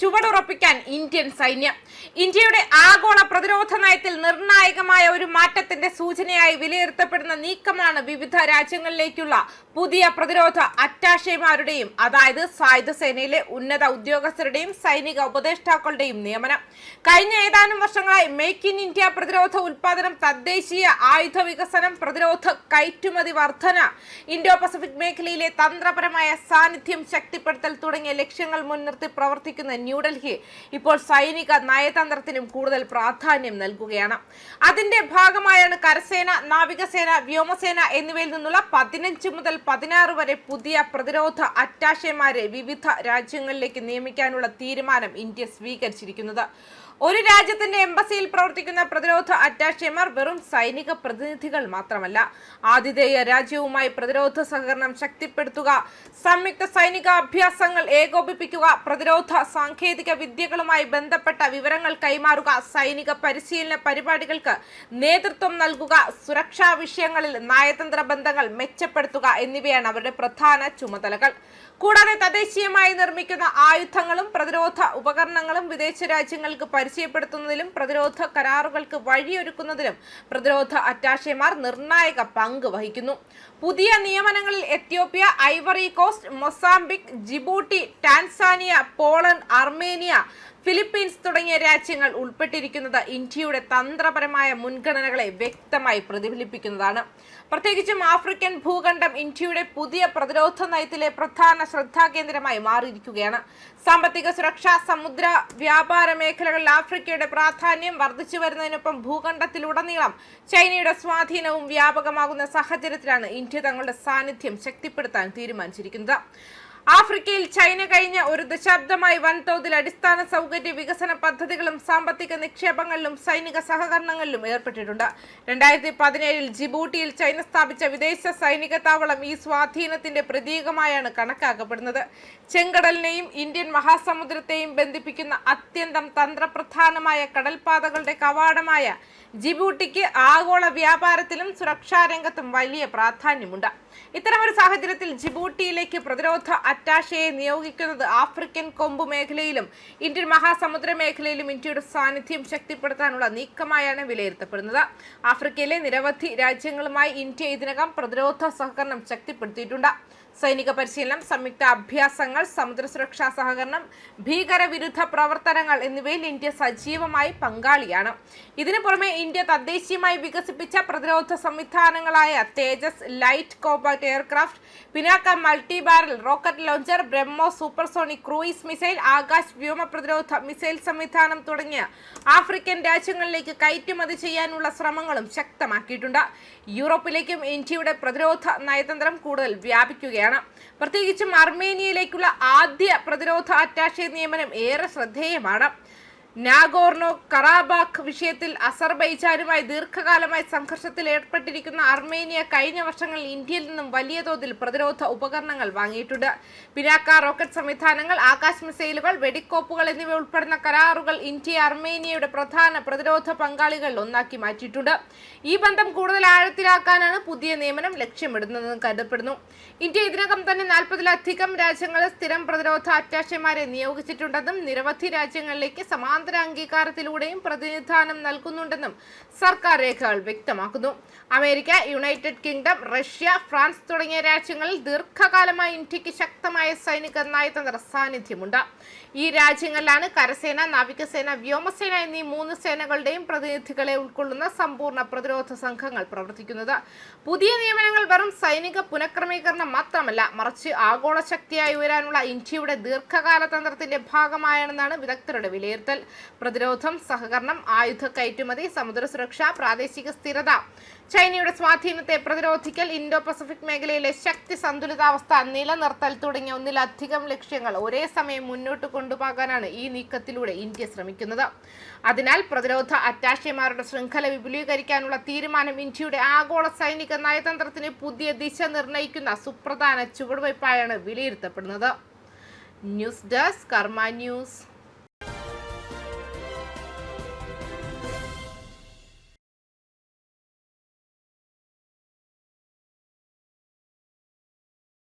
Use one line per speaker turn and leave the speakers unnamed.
ചുവടുറപ്പിക്കാൻ Indian സൈന്യം. ഇന്ത്യയുടെ ആഗോള പ്രതിരോധ നയത്തിൽ നിർണായകമായ ഒരു മാറ്റത്തിന്റെ സൂചനയായി വിലയിരുത്തപ്പെടുന്ന നീക്കമാണ് വിവിധ രാജ്യങ്ങളിലേക്കുള്ള പുതിയ പ്രതിരോധ അറ്റാഷേമാരുടെയും അതായത് സായുധ സേനയിലെ ഉന്നത ഉദ്യോഗസ്ഥരുടെയും സൈനിക ഉപദേഷ്ടാക്കളുടെയും നിയമനം. കഴിഞ്ഞ ഏതാനും വർഷങ്ങളായി മേക്ക് ഇൻ ഇന്ത്യ, പ്രതിരോധ ഉൽപാദനം, തദ്ദേശീയ ആയുധ വികസനം, പ്രതിരോധ കയറ്റുമതി വർധന, ഇൻഡോ പസഫിക് മേഖലയിലെ തന്ത്രപരമായ സാന്നിധ്യം ശക്തിപ്പെടുത്തൽ തുടങ്ങിയ ലക്ഷ്യങ്ങൾ മുൻനിർത്തി പ്രവർത്തിക്കുന്ന ന്യൂഡൽഹി ഇപ്പോൾ സൈനിക നയതന്ത്രത്തിനും കൂടുതൽ പ്രാധാന്യം നൽകുകയാണ്. അതിന്റെ ഭാഗമായാണ് കരസേന, നാവികസേന, വ്യോമസേന എന്നിവയിൽ നിന്നുള്ള 15 മുതൽ 16 വരെ പുതിയ പ്രതിരോധ അറ്റാഷേമാരെ വിവിധ രാജ്യങ്ങളിലേക്ക് നിയമിക്കാനുള്ള തീരുമാനം ഇന്ത്യ സ്വീകരിച്ചിരിക്കുന്നത്. ഒരു രാജ്യത്തിന്റെ എംബസിയിൽ പ്രവർത്തിക്കുന്ന പ്രതിരോധ അറ്റാഷേമാർ വെറും സൈനിക പ്രതിനിധികൾ മാത്രമല്ല, ആതിഥേയ രാജ്യവുമായി പ്രതിരോധ സഹകരണം ശക്തിപ്പെടുത്തുക, സംയുക്ത സൈനിക അഭ്യാസങ്ങൾ ഏകോപിപ്പിക്കുക, പ്രതിരോധ സാങ്കേതിക വിദ്യകളുമായി ബന്ധപ്പെട്ട വിവരങ്ങൾ കൈമാറുക, സൈനിക പരിശീലന പരിപാടികൾക്ക് നേതൃത്വം നൽകുക, സുരക്ഷാ വിഷയങ്ങളിൽ നയതന്ത്ര ബന്ധങ്ങൾ മെച്ചപ്പെടുത്തുക എന്നിവയാണ് അവരുടെ പ്രധാന ചുമതലകൾ. കൂടാതെ തദ്ദേശീയമായി നിർമ്മിക്കുന്ന ആയുധങ്ങളും പ്രതിരോധ ഉപകരണങ്ങളും വിദേശ രാജ്യങ്ങൾക്ക് പരിചയപ്പെടുത്തുന്നതിലും പ്രതിരോധ കരാറുകൾക്ക് വഴിയൊരുക്കുന്നതിലും പ്രതിരോധ അറ്റാഷേമാർ നിർണായക പങ്ക് വഹിക്കുന്നു. പുതിയ നിയമനങ്ങളിൽ Ethiopia, Ivory Coast, Mozambique, Djibouti, Tanzania, Poland, Armenia, Philippines തുടങ്ങിയ രാജ്യങ്ങൾ ഉൾപ്പെട്ടിരിക്കുന്നത് ഇന്ത്യയുടെ തന്ത്രപരമായ മുൻഗണനകളെ വ്യക്തമായി പ്രതിഫലിപ്പിക്കുന്നതാണ്. പ്രത്യേകിച്ചും ആഫ്രിക്കൻ ഭൂഖണ്ഡം ഇന്ത്യയുടെ പുതിയ പ്രതിരോധ നയത്തിലെ പ്രധാന ശ്രദ്ധാകേന്ദ്രമായി മാറിയിരിക്കുകയാണ്. സാമ്പത്തിക സുരക്ഷ, സമുദ്ര വ്യാപാര മേഖലകളിൽ ആഫ്രിക്കയുടെ പ്രാധാന്യം വർദ്ധിച്ചു വരുന്നതിനൊപ്പം ഭൂഖണ്ഡത്തിലുടനീളം ചൈനയുടെ സ്വാധീനവും വ്യാപകമാകുന്ന സാഹചര്യത്തിലാണ് ഇന്ത്യ തങ്ങളുടെ സാന്നിധ്യം ശക്തിപ്പെടുത്താൻ തീരുമാനിച്ചിരിക്കുന്നത്. ആഫ്രിക്കയിൽ ചൈന കഴിഞ്ഞ ഒരു ദശാബ്ദമായി വൻതോതിൽ അടിസ്ഥാന സൗകര്യ വികസന പദ്ധതികളും സാമ്പത്തിക നിക്ഷേപങ്ങളിലും സൈനിക സഹകരണങ്ങളിലും ഏർപ്പെട്ടിട്ടുണ്ട്. 2017 ജിബൂട്ടിയിൽ ചൈന സ്ഥാപിച്ച വിദേശ സൈനിക താവളം ഈ സ്വാധീനത്തിന്റെ പ്രതീകമായാണ് കണക്കാക്കപ്പെടുന്നത്. ചെങ്കടലിനെയും ഇന്ത്യൻ മഹാസമുദ്രത്തെയും ബന്ധിപ്പിക്കുന്ന അത്യന്തം തന്ത്രപ്രധാനമായ കടൽപാതകളുടെ കവാടമായ ജിബൂട്ടിക്ക് ആഗോള വ്യാപാരത്തിലും സുരക്ഷാ രംഗത്തും വലിയ പ്രാധാന്യമുണ്ട്. ഇത്തരമൊരു സാഹചര്യത്തിൽ ജിബൂട്ടിയിലേക്ക് പ്രതിരോധ അറ്റാഷയെ നിയോഗിക്കുന്നത് ആഫ്രിക്കൻ കൊമ്പ് മേഖലയിലും ഇന്ത്യൻ മഹാസമുദ്ര മേഖലയിലും ഇന്ത്യയുടെ സാന്നിധ്യം ശക്തിപ്പെടുത്താനുള്ള നീക്കമായാണ് വിലയിരുത്തപ്പെടുന്നത്. ആഫ്രിക്കയിലെ നിരവധി രാജ്യങ്ങളുമായി ഇന്ത്യ ഇതിനകം പ്രതിരോധ സഹകരണം ശക്തിപ്പെടുത്തിയിട്ടുണ്ട്. സൈനിക പരിശീലനം, സംയുക്ത അഭ്യാസങ്ങൾ, സമുദ്ര സുരക്ഷാ സഹകരണം, ഭീകരവിരുദ്ധ പ്രവർത്തനങ്ങൾ എന്നിവയിൽ ഇന്ത്യ സജീവമായി പങ്കാളിയാണ്. ഇതിനു പുറമെ ഇന്ത്യ തദ്ദേശീയമായി വികസിപ്പിച്ച പ്രതിരോധ സംവിധാനങ്ങളായ Tejas light compact aircraft, Pinaka multi barrel rocket launcher, BrahMos supersonic cruise missile, Akash വ്യോമ പ്രതിരോധ മിസൈൽ സംവിധാനം തുടങ്ങിയ ആഫ്രിക്കൻ രാജ്യങ്ങളിലേക്ക് കയറ്റുമതി ചെയ്യാനുള്ള ശ്രമങ്ങളും ശക്തമാക്കിയിട്ടുണ്ട്. യൂറോപ്പിലേക്കും ഇന്ത്യയുടെ പ്രതിരോധ നയതന്ത്രം കൂടുതൽ വ്യാപിക്കുകയാണ്. പ്രത്യേകിച്ചും അർമേനിയയിലേക്കുള്ള ആദ്യ പ്രതിരോധ അറ്റാഷെ നിയമനം ഏറെ ശ്രദ്ധേയമാണ്. നാഗോർണോ കറാബാഖ് വിഷയത്തിൽ അസർബൈജാനുമായി ദീർഘകാലമായി സംഘർഷത്തിൽ ഏർപ്പെട്ടിരിക്കുന്ന അർമേനിയ കഴിഞ്ഞ വർഷങ്ങളിൽ ഇന്ത്യയിൽ നിന്നും വലിയ തോതിൽ പ്രതിരോധ ഉപകരണങ്ങൾ വാങ്ങിയിട്ടുണ്ട്. പിനാക്ക റോക്കറ്റ് സംവിധാനങ്ങൾ, ആകാശ് മിസൈലുകൾ, വെടിക്കോപ്പുകൾ എന്നിവ ഉൾപ്പെടുന്ന കരാറുകൾ ഇന്ത്യയെ അർമേനിയയുടെ പ്രധാന പ്രതിരോധ പങ്കാളികളിൽ ഒന്നാക്കി മാറ്റിയിട്ടുണ്ട്. ഈ ബന്ധം കൂടുതൽ ആഴത്തിലാക്കാനാണ് പുതിയ നിയമനം ലക്ഷ്യമിടുന്നതെന്ന് കരുതപ്പെടുന്നു. ഇന്ത്യ ഇതിനകം തന്നെ 40-ലധികം രാജ്യങ്ങളിൽ സ്ഥിരം പ്രതിരോധ അറ്റാഷെമാരെ നിയോഗിച്ചിട്ടുണ്ടെന്നും നിരവധി രാജ്യങ്ങളിലേക്ക് സമാന്തര അംഗീകാരത്തിലൂടെയും പ്രതിനിധാനം നൽകുന്നുണ്ടെന്നും സർക്കാർ രേഖകൾ വ്യക്തമാക്കുന്നു. America, United kingdom, Russia, France തുടങ്ങിയ രാജ്യങ്ങളിൽ ദീർഘകാലമായി ഇന്ത്യക്ക് ശക്തമായ സൈനിക നയതന്ത്ര സാന്നിധ്യമുണ്ട്. ഈ രാജ്യങ്ങളിലാണ് കരസേന, നാവികസേന, വ്യോമസേന എന്നീ 3 സേനകളുടെയും പ്രതിനിധികളെ ഉൾക്കൊള്ളുന്ന സമ്പൂർണ്ണ പ്രതിരോധ സംഘങ്ങൾ പ്രവർത്തിക്കുന്നത്. പുതിയ നിയമനങ്ങൾ വെറും സൈനിക പുനഃക്രമീകരണം മാത്രമല്ല, മറിച്ച് ആഗോള ശക്തിയായി ഉയരാനുള്ള ഇന്ത്യയുടെ ദീർഘകാല തന്ത്രത്തിന്റെ ഭാഗമായാണെന്നാണ് വിദഗ്ധരുടെ വിലയിരുത്തൽ. പ്രതിരോധം, സഹകരണം, ആയുധ കയറ്റുമതി, സമുദ്ര സുരക്ഷ, പ്രാദേശിക സ്ഥിരത, ചൈനയുടെ സ്വാധീനത്തെ പ്രതിരോധിക്കൽ, ഇൻഡോ പസഫിക് മേഖലയിലെ ശക്തി സന്തുലിതാവസ്ഥ നിലനിർത്തൽ തുടങ്ങിയ ഒന്നിലധികം ലക്ഷ്യങ്ങൾ ഒരേ സമയം മുന്നോട്ട് കൊണ്ടുപോകാനാണ് ഈ നീക്കത്തിലൂടെ ഇന്ത്യ ശ്രമിക്കുന്നത്. അതിനാൽ പ്രതിരോധ അറ്റാഷെമാരുടെ ശൃംഖല വിപുലീകരിക്കാനുള്ള തീരുമാനം ഇന്ത്യയുടെ ആഗോള സൈനിക നയതന്ത്രത്തിന് പുതിയ ദിശ നിർണ്ണയിക്കുന്ന സുപ്രധാന ചുവടുവയ്പായാണ് വിലയിരുത്തപ്പെടുന്നത്. ന്യൂസ് ഡെസ്ക് കർമ്മ ന്യൂസ്.